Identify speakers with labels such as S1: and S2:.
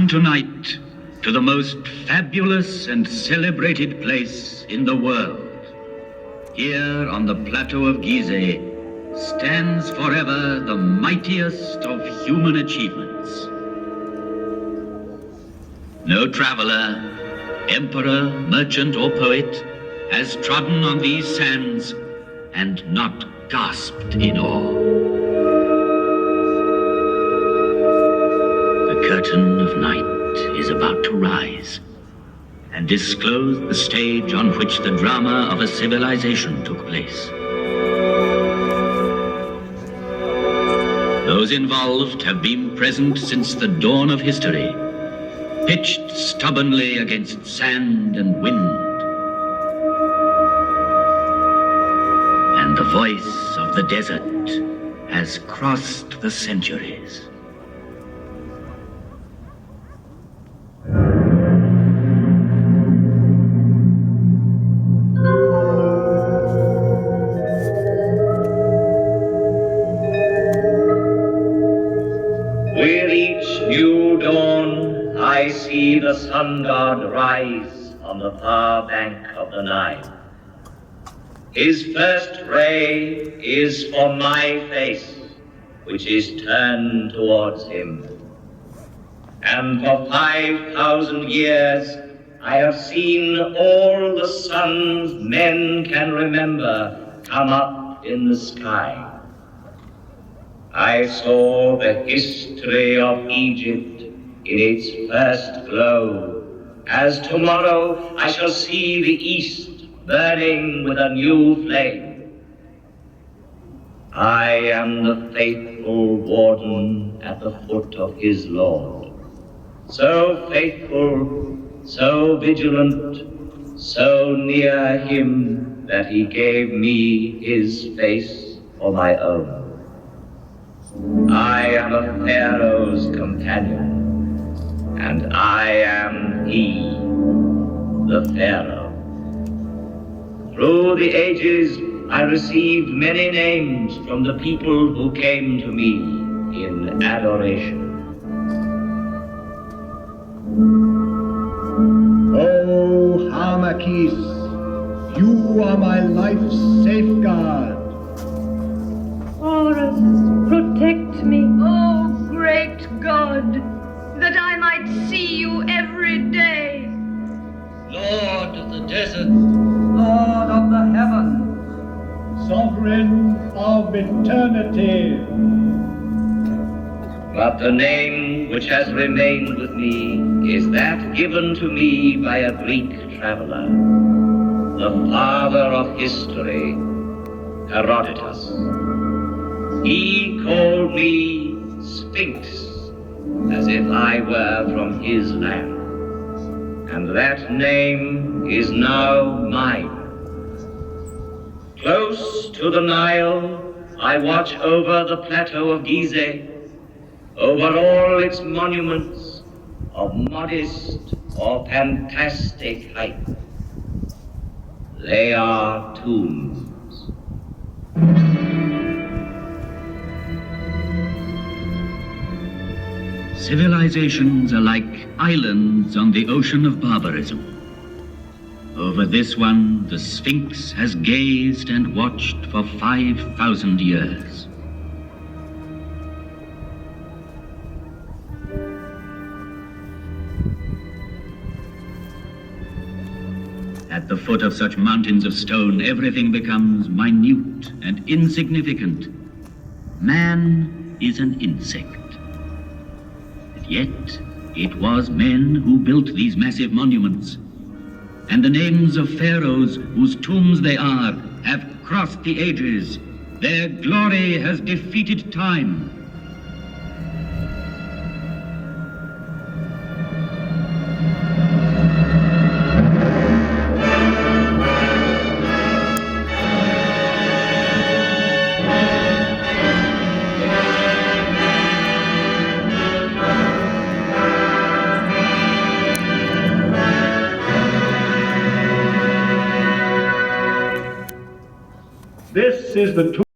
S1: come tonight to the most fabulous and celebrated place in the world. Here on the plateau of Giza stands forever the mightiest of human achievements. No traveler, emperor, merchant, or poet has trodden on these sands and not gasped in awe. The curtain of night is about to rise and disclose the stage on which the drama of a civilization took place. Those involved have been present since the dawn of history, pitched stubbornly against sand and wind. And the voice of the desert has crossed the centuries.
S2: With each new dawn, I see the sun god rise on the far bank of the Nile. His first ray is for my face, which is turned towards him. And for 5,000 years, I have seen all the suns men can remember come up in the sky. I saw the history of Egypt in its first glow, as tomorrow I shall see the East burning with a new flame. I am the faithful warden at the foot of his Lord, so faithful, so vigilant, so near him that he gave me his face for my own. I am a pharaoh's companion, and I am he, the pharaoh. Through the ages, I received many names from the people who came to me in adoration.
S3: Oh, Hamakis, you are my life's safeguard.
S4: Horus, protect me.
S5: Oh, great God, that I might see you every day.
S2: Lord of the desert,
S3: Lord of the heaven, sovereign of eternity.
S2: but the name which has remained with me is that given to me by a Greek traveler, the father of history, Herodotus. He called me Sphinx, as if I were from his land. And that name is now mine. Close to the Nile, I watch over the plateau of Giza, over all its monuments of modest or fantastic height. They are tombs.
S1: Civilizations are like islands on the ocean of barbarism. Over this one, the Sphinx has gazed and watched for 5,000 years. At the foot of such mountains of stone, everything becomes minute and insignificant. Man is an insect. Yet, it was men who built these massive monuments, and the names of pharaohs whose tombs they are have crossed the ages. Their glory has defeated time.
S3: This is the